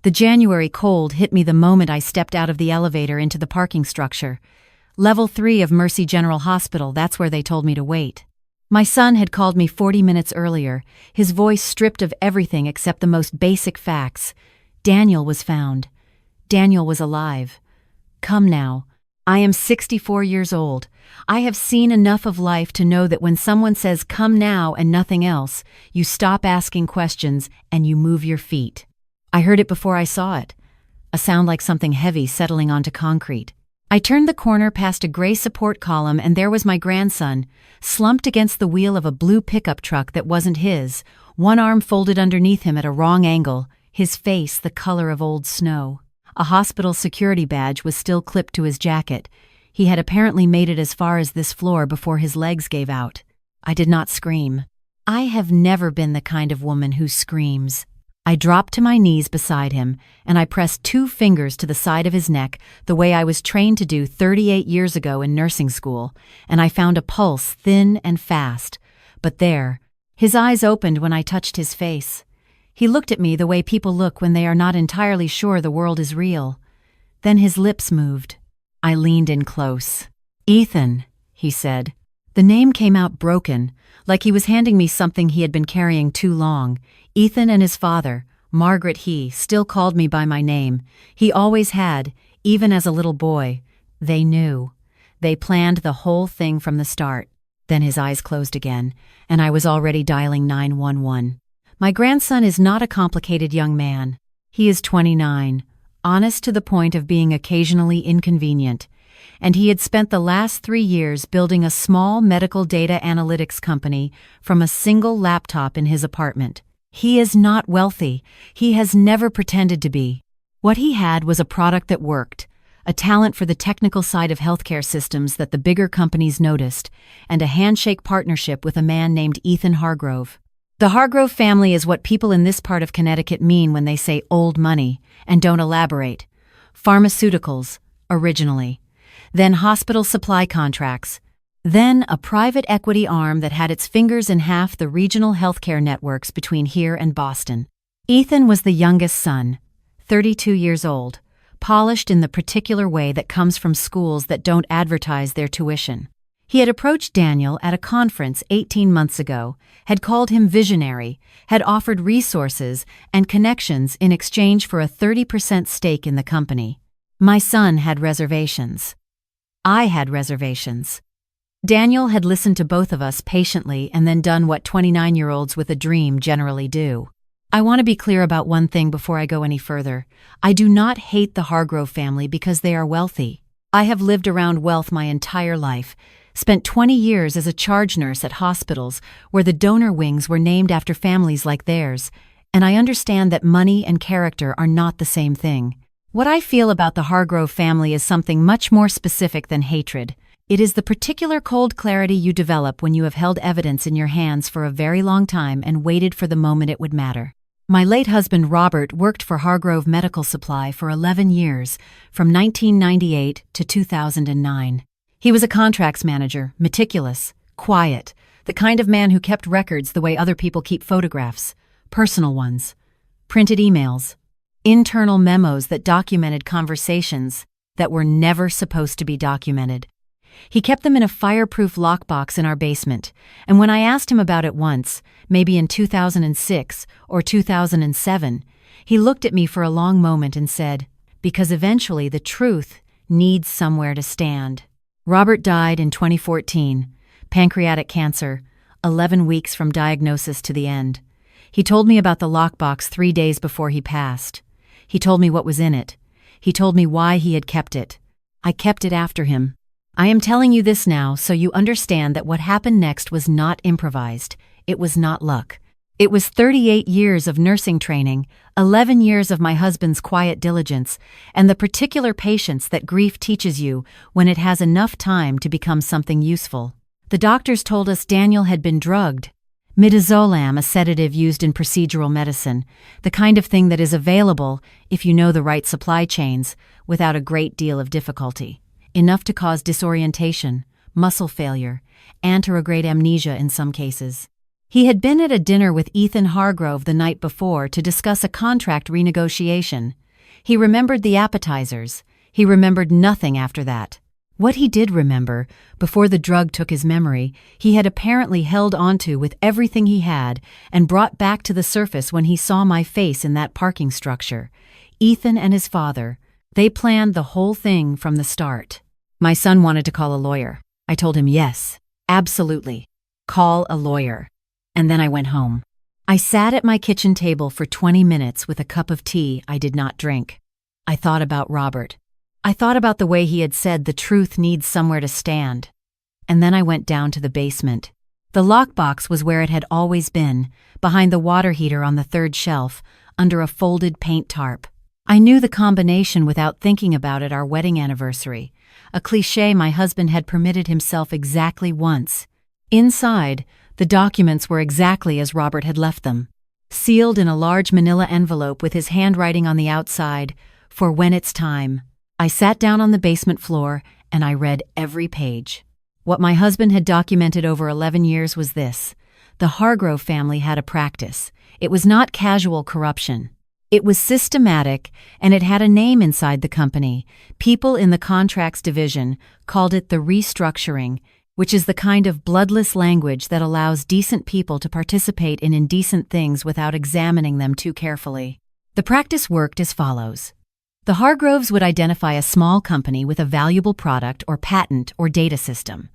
The January cold hit me the moment I stepped out of the elevator into the parking structure. Level 3 of Mercy General Hospital, that's where they told me to wait. My son had called me 40 minutes earlier, his voice stripped of everything except the most basic facts. Daniel was found. Daniel was alive. Come now. I am 64 years old. I have seen enough of life to know that when someone says come now and nothing else, you stop asking questions and you move your feet. I heard it before I saw it. A sound like something heavy settling onto concrete. I turned the corner past a gray support column and there was my grandson, slumped against the wheel of a blue pickup truck that wasn't his, one arm folded underneath him at a wrong angle, his face the color of old snow. A hospital security badge was still clipped to his jacket. He had apparently made it as far as this floor before his legs gave out. I did not scream. I have never been the kind of woman who screams. I dropped to my knees beside him, and I pressed 2 fingers to the side of his neck the way I was trained to do 38 years ago in nursing school, and I found a pulse thin and fast. But there, his eyes opened when I touched his face. He looked at me the way people look when they are not entirely sure the world is real. Then his lips moved. I leaned in close. "Ethan," he said. The name came out broken, like he was handing me something he had been carrying too long. Ethan and his father, Margaret he, still called me by my name. He always had, even as a little boy. They knew. They planned the whole thing from the start. Then his eyes closed again, and I was already dialing 911. My grandson is not a complicated young man. He is 29, honest to the point of being occasionally inconvenient, and he had spent the last 3 years building a small medical data analytics company from a single laptop in his apartment. He is not wealthy. He has never pretended to be. What he had was a product that worked, a talent for the technical side of healthcare systems that the bigger companies noticed, and a handshake partnership with a man named Ethan Hargrove. The Hargrove family is what people in this part of Connecticut mean when they say old money, and don't elaborate. Pharmaceuticals, originally. Then hospital supply contracts. Then a private equity arm that had its fingers in half the regional healthcare networks between here and Boston. Ethan was the youngest son, 32 years old, polished in the particular way that comes from schools that don't advertise their tuition. He had approached Daniel at a conference 18 months ago, had called him visionary, had offered resources and connections in exchange for a 30% stake in the company. My son had reservations. I had reservations. Daniel had listened to both of us patiently and then done what 29-year-olds with a dream generally do. I want to be clear about one thing before I go any further. I do not hate the Hargrove family because they are wealthy. I have lived around wealth my entire life, spent 20 years as a charge nurse at hospitals where the donor wings were named after families like theirs, and I understand that money and character are not the same thing. What I feel about the Hargrove family is something much more specific than hatred. It is the particular cold clarity you develop when you have held evidence in your hands for a very long time and waited for the moment it would matter. My late husband Robert worked for Hargrove Medical Supply for 11 years, from 1998 to 2009. He was a contracts manager, meticulous, quiet, the kind of man who kept records the way other people keep photographs, personal ones, printed emails, internal memos that documented conversations that were never supposed to be documented. He kept them in a fireproof lockbox in our basement, and when I asked him about it once, maybe in 2006 or 2007, he looked at me for a long moment and said, "Because eventually the truth needs somewhere to stand." Robert died in 2014, pancreatic cancer, 11 weeks from diagnosis to the end. He told me about the lockbox 3 days before he passed. He told me what was in it. He told me why he had kept it. I kept it after him. I am telling you this now so you understand that what happened next was not improvised. It was not luck. It was 38 years of nursing training, 11 years of my husband's quiet diligence, and the particular patience that grief teaches you when it has enough time to become something useful. The doctors told us Daniel had been drugged. Midazolam, a sedative used in procedural medicine, the kind of thing that is available, if you know the right supply chains, without a great deal of difficulty. Enough to cause disorientation, muscle failure, anterograde amnesia in some cases. He had been at a dinner with Ethan Hargrove the night before to discuss a contract renegotiation. He remembered the appetizers. He remembered nothing after that. What he did remember, before the drug took his memory, he had apparently held onto with everything he had and brought back to the surface when he saw my face in that parking structure. Ethan and his father, they planned the whole thing from the start. My son wanted to call a lawyer. I told him yes, absolutely. Call a lawyer. And then I went home. I sat at my kitchen table for 20 minutes with a cup of tea I did not drink. I thought about Robert. I thought about the way he had said the truth needs somewhere to stand. And then I went down to the basement. The lockbox was where it had always been, behind the water heater on the third shelf, under a folded paint tarp. I knew the combination without thinking about it our wedding anniversary, a cliché my husband had permitted himself exactly once. Inside, the documents were exactly as Robert had left them, sealed in a large manila envelope with his handwriting on the outside, for when it's time. I sat down on the basement floor and I read every page. What my husband had documented over 11 years was this: the Hargrove family had a practice. It was not casual corruption. It was systematic, and it had a name inside the company. People in the contracts division called it the restructuring, which is the kind of bloodless language that allows decent people to participate in indecent things without examining them too carefully. The practice worked as follows. The Hargroves would identify a small company with a valuable product or patent or data system.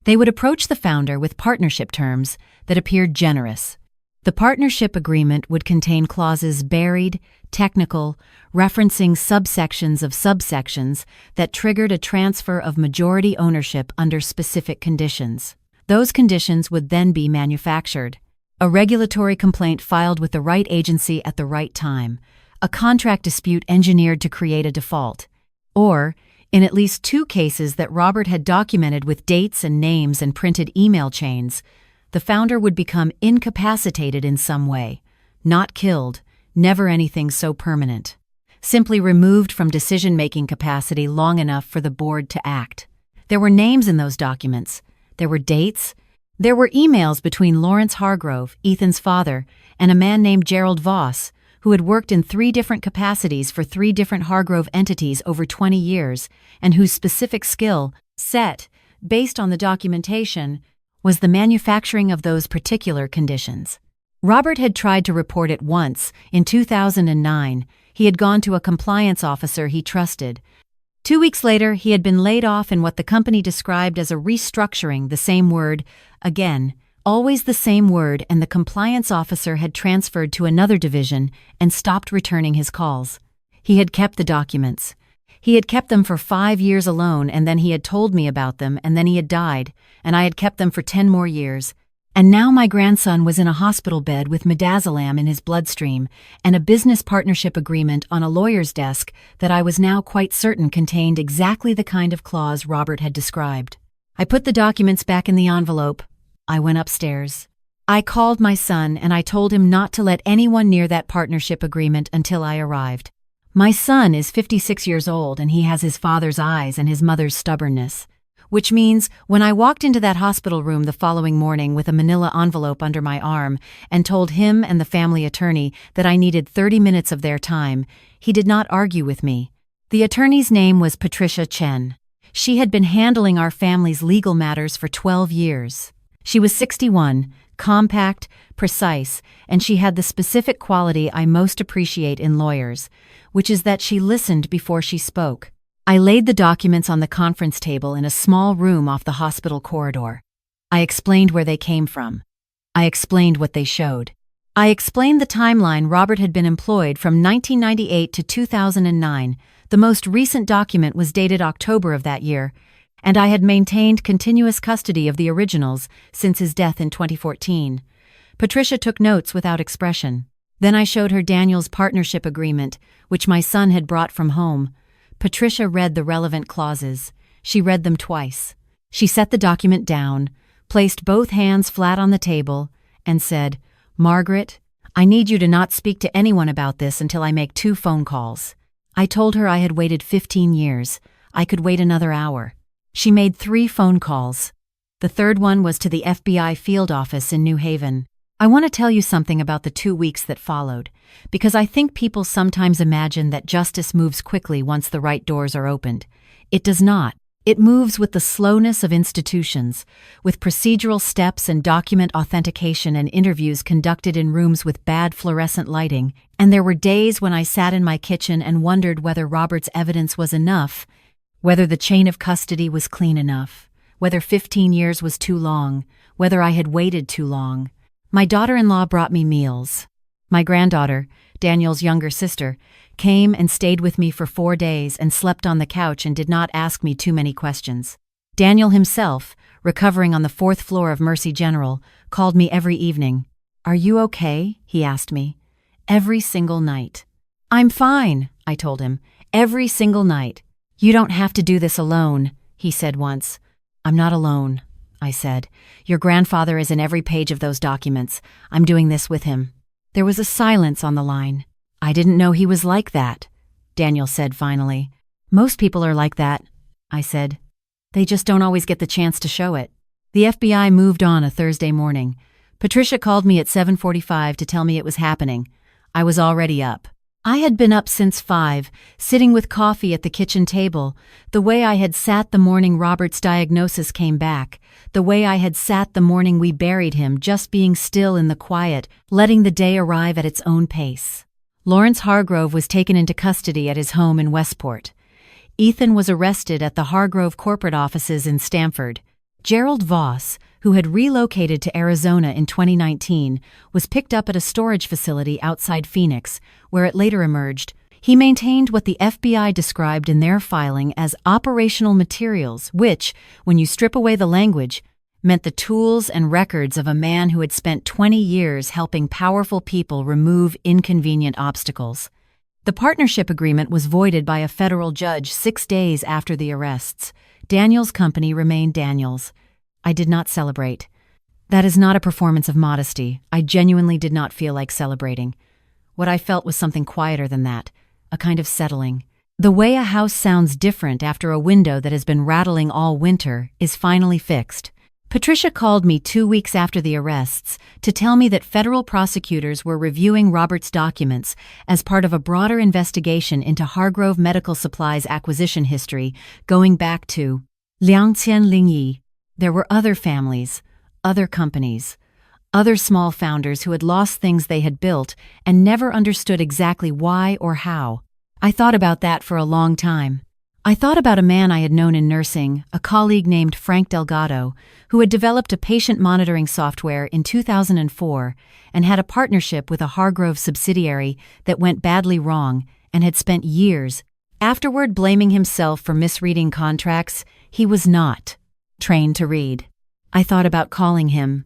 They would approach the founder with partnership terms that appeared generous. The partnership agreement would contain clauses buried, technical, referencing subsections of subsections that triggered a transfer of majority ownership under specific conditions. Those conditions would then be manufactured. A regulatory complaint filed with the right agency at the right time. A contract dispute engineered to create a default. Or, in at least 2 cases that Robert had documented with dates and names and printed email chains, the founder would become incapacitated in some way. Not killed, never anything so permanent. Simply removed from decision-making capacity long enough for the board to act. There were names in those documents. There were dates. There were emails between Lawrence Hargrove, Ethan's father, and a man named Gerald Voss, who had worked in 3 different capacities for 3 different Hargrove entities over 20 years, and whose specific skill set, based on the documentation, was the manufacturing of those particular conditions. Robert had tried to report it once, in 2009. He had gone to a compliance officer he trusted. 2 weeks later, he had been laid off in what the company described as a restructuring, the same word, again, always the same word, and the compliance officer had transferred to another division and stopped returning his calls. He had kept the documents. He had kept them for 5 years alone, and then he had told me about them, and then he had died, and I had kept them for 10 more years. And now my grandson was in a hospital bed with midazolam in his bloodstream and a business partnership agreement on a lawyer's desk that I was now quite certain contained exactly the kind of clause Robert had described. I put the documents back in the envelope. I went upstairs. I called my son and I told him not to let anyone near that partnership agreement until I arrived. My son is 56 years old and he has his father's eyes and his mother's stubbornness. Which means when I walked into that hospital room the following morning with a manila envelope under my arm and told him and the family attorney that I needed 30 minutes of their time, he did not argue with me. The attorney's name was Patricia Chen. She had been handling our family's legal matters for 12 years. She was 61, compact, precise, and she had the specific quality I most appreciate in lawyers, which is that she listened before she spoke. I laid the documents on the conference table in a small room off the hospital corridor. I explained where they came from. I explained what they showed. I explained the timeline Robert had been employed from 1998 to 2009. The most recent document was dated October of that year, and I had maintained continuous custody of the originals since his death in 2014. Patricia took notes without expression. Then I showed her Daniel's partnership agreement, which my son had brought from home. Patricia read the relevant clauses. She read them twice. She set the document down, placed both hands flat on the table, and said, "Margaret, I need you to not speak to anyone about this until I make 2 phone calls." I told her I had waited 15 years. I could wait another hour. She made 3 phone calls. The third one was to the FBI field office in New Haven. I want to tell you something about the 2 weeks that followed, because I think people sometimes imagine that justice moves quickly once the right doors are opened. It does not. It moves with the slowness of institutions, with procedural steps and document authentication and interviews conducted in rooms with bad fluorescent lighting, and there were days when I sat in my kitchen and wondered whether Robert's evidence was enough, whether the chain of custody was clean enough, whether 15 years was too long, whether I had waited too long. My daughter-in-law brought me meals. My granddaughter, Daniel's younger sister, came and stayed with me for 4 days and slept on the couch and did not ask me too many questions. Daniel himself, recovering on the 4th floor of Mercy General, called me every evening. "Are you okay?" he asked me. Every single night. "I'm fine," I told him. "Every single night." "You don't have to do this alone," he said once. "I'm not alone," I said. "Your grandfather is in every page of those documents. I'm doing this with him." There was a silence on the line. "I didn't know he was like that," Daniel said finally. "Most people are like that," I said. "They just don't always get the chance to show it." The FBI moved on a Thursday morning. Patricia called me at 7:45 to tell me it was happening. I was already up. I had been up since 5, sitting with coffee at the kitchen table, the way I had sat the morning Robert's diagnosis came back, the way I had sat the morning we buried him, just being still in the quiet, letting the day arrive at its own pace. Lawrence Hargrove was taken into custody at his home in Westport. Ethan was arrested at the Hargrove corporate offices in Stamford. Gerald Voss, who had relocated to Arizona in 2019, was picked up at a storage facility outside Phoenix, where it later emerged he maintained what the FBI described in their filing as operational materials, which, when you strip away the language, meant the tools and records of a man who had spent 20 years helping powerful people remove inconvenient obstacles. The partnership agreement was voided by a federal judge 6 days after the arrests. Daniel's company remained Daniel's. I did not celebrate. That is not a performance of modesty. I genuinely did not feel like celebrating. What I felt was something quieter than that, a kind of settling. The way a house sounds different after a window that has been rattling all winter is finally fixed. Patricia called me 2 weeks after the arrests to tell me that federal prosecutors were reviewing Robert's documents as part of a broader investigation into Hargrove Medical Supplies acquisition history going back to Liangqian Lingyi. There were other families, other companies, other small founders who had lost things they had built and never understood exactly why or how. I thought about that for a long time. I thought about a man I had known in nursing, a colleague named Frank Delgado, who had developed a patient monitoring software in 2004 and had a partnership with a Hargrove subsidiary that went badly wrong and had spent years afterward blaming himself for misreading contracts he was not trained to read. I thought about calling him.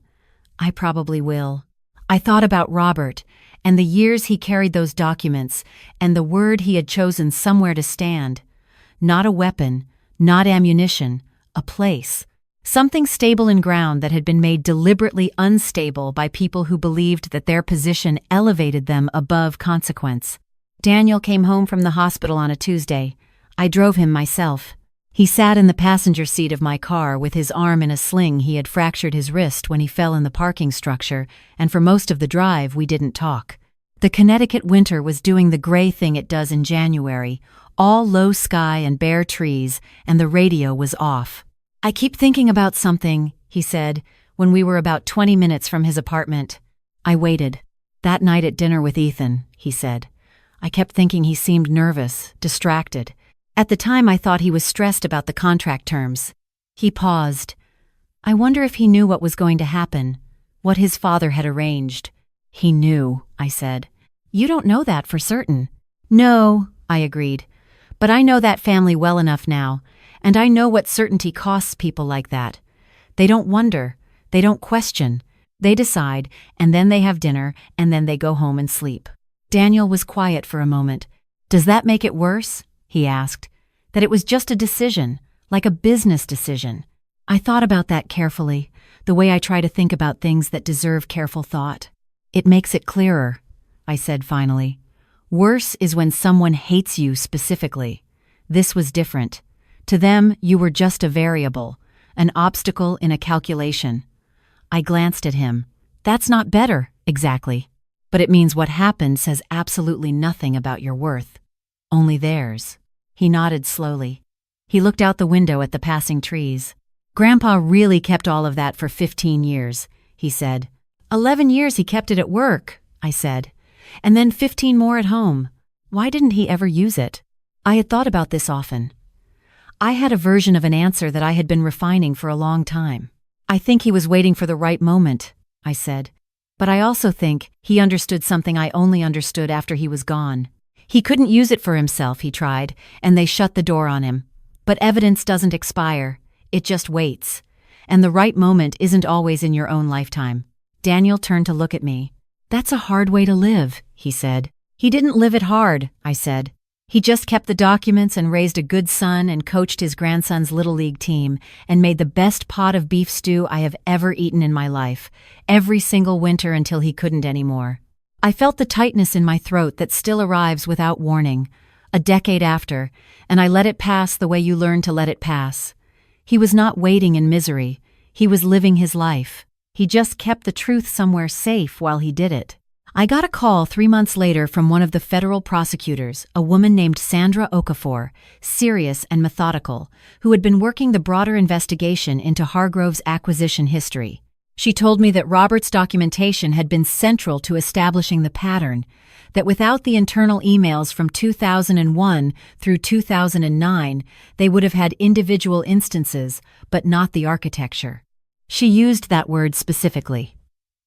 I probably will. I thought about Robert and the years he carried those documents and the word he had chosen somewhere to stand. Not a weapon, not ammunition, a place. Something stable in ground that had been made deliberately unstable by people who believed that their position elevated them above consequence. Daniel came home from the hospital on a Tuesday. I drove him myself. He sat in the passenger seat of my car with his arm in a sling. He had fractured his wrist when he fell in the parking structure, and for most of the drive we didn't talk. The Connecticut winter was doing the gray thing it does in January, all low sky and bare trees, and the radio was off. "I keep thinking about something," he said, when we were about 20 minutes from his apartment. I waited. "That night at dinner with Ethan," he said. "I kept thinking he seemed nervous, distracted. At the time I thought he was stressed about the contract terms." He paused. "I wonder if he knew what was going to happen, what his father had arranged." "He knew," I said. "You don't know that for certain." "No," I agreed. "But I know that family well enough now, and I know what certainty costs people like that. They don't wonder, they don't question. They decide, and then they have dinner, and then they go home and sleep." Daniel was quiet for a moment. "Does that make it worse?" he asked. "That it was just a decision, like a business decision." I thought about that carefully, the way I try to think about things that deserve careful thought. "It makes it clearer," I said finally. "Worse is when someone hates you specifically. This was different. To them, you were just a variable, an obstacle in a calculation." I glanced at him. That's not better, exactly. But it means what happened says absolutely nothing about your worth. Only theirs. He nodded slowly. He looked out the window at the passing trees. Grandpa really kept all of that for 15 years, he said. 11 years he kept it at work, I said. And then 15 more at home. Why didn't he ever use it? I had thought about this often. I had a version of an answer that I had been refining for a long time. I think he was waiting for the right moment, I said. But I also think he understood something I only understood after he was gone. He couldn't use it for himself, he tried, and they shut the door on him. But evidence doesn't expire. It just waits. And the right moment isn't always in your own lifetime. Daniel turned to look at me. That's a hard way to live, he said. He didn't live it hard, I said. He just kept the documents and raised a good son and coached his grandson's little league team and made the best pot of beef stew I have ever eaten in my life, every single winter until he couldn't anymore. I felt the tightness in my throat that still arrives without warning, a decade after, and I let it pass the way you learn to let it pass. He was not waiting in misery. He was living his life. He just kept the truth somewhere safe while he did it. I got a call 3 months later from one of the federal prosecutors, a woman named Sandra Okafor, serious and methodical, who had been working the broader investigation into Hargrove's acquisition history. She told me that Robert's documentation had been central to establishing the pattern, that without the internal emails from 2001 through 2009, they would have had individual instances, but not the architecture. She used that word specifically.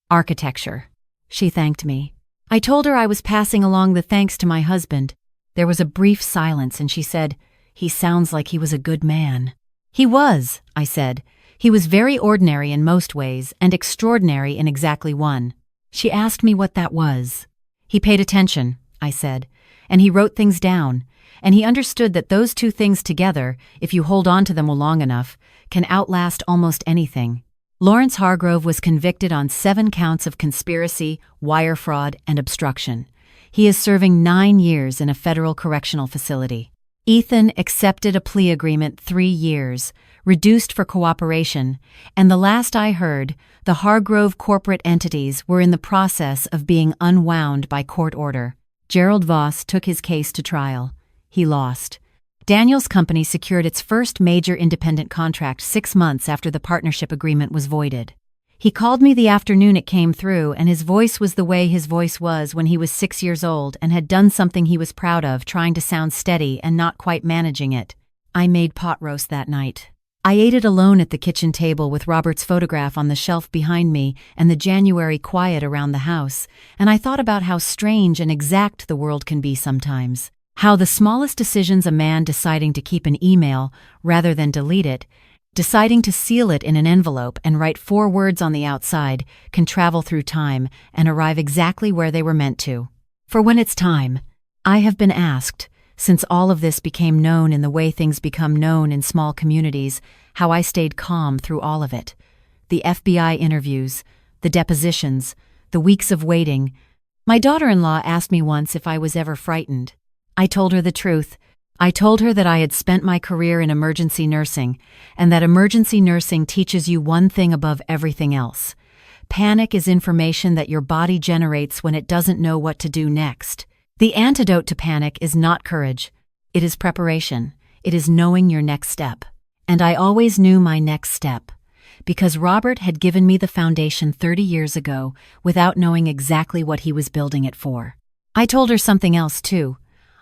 Architecture. She thanked me. I told her I was passing along the thanks to my husband. There was a brief silence and she said, "He sounds like he was a good man." He was, I said. He was very ordinary in most ways and extraordinary in exactly one. She asked me what that was. He paid attention, I said, and he wrote things down, and he understood that those two things together, if you hold on to them long enough, can outlast almost anything. Lawrence Hargrove was convicted on 7 counts of conspiracy, wire fraud, and obstruction. He is serving 9 years in a federal correctional facility. Ethan accepted a plea agreement 3 years, reduced for cooperation, and the last I heard, the Hargrove corporate entities were in the process of being unwound by court order. Gerald Voss took his case to trial. He lost. Daniel's company secured its first major independent contract 6 months after the partnership agreement was voided. He called me the afternoon it came through, and his voice was the way his voice was when he was 6 years old and had done something he was proud of, trying to sound steady and not quite managing it. I made pot roast that night. I ate it alone at the kitchen table with Robert's photograph on the shelf behind me and the January quiet around the house, and I thought about how strange and exact the world can be sometimes. How the smallest decisions, a man deciding to keep an email rather than delete it, deciding to seal it in an envelope and write 4 words on the outside, can travel through time and arrive exactly where they were meant to. For when it's time, I have been asked, since all of this became known in the way things become known in small communities, how I stayed calm through all of it. The FBI interviews, the depositions, the weeks of waiting. My daughter-in-law asked me once if I was ever frightened. I told her the truth. I told her that I had spent my career in emergency nursing, and that emergency nursing teaches you one thing above everything else. Panic is information that your body generates when it doesn't know what to do next. The antidote to panic is not courage. It is preparation. It is knowing your next step. And I always knew my next step, because Robert had given me the foundation 30 years ago without knowing exactly what he was building it for. I told her something else, too.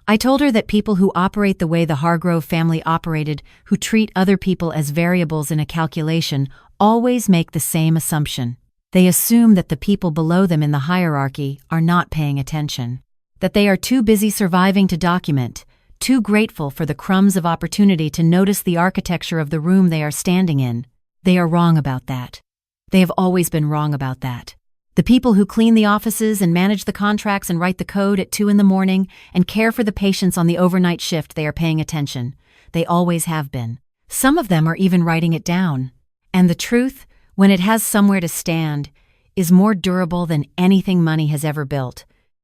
I told her that people who operate the way the Hargrove family operated, who treat other people as variables in a calculation, always make the same assumption. They assume that the people below them in the hierarchy are not paying attention, that they are too busy surviving to document, too grateful for the crumbs of opportunity to notice the architecture of the room they are standing in. They are wrong about that. They have always been wrong about that. The people who clean the offices and manage the contracts and write the code at 2 a.m. and care for the patients on the overnight shift, they are paying attention. They always have been. Some of them are even writing it down. And the truth, when it has somewhere to stand, is more durable than anything money has ever built.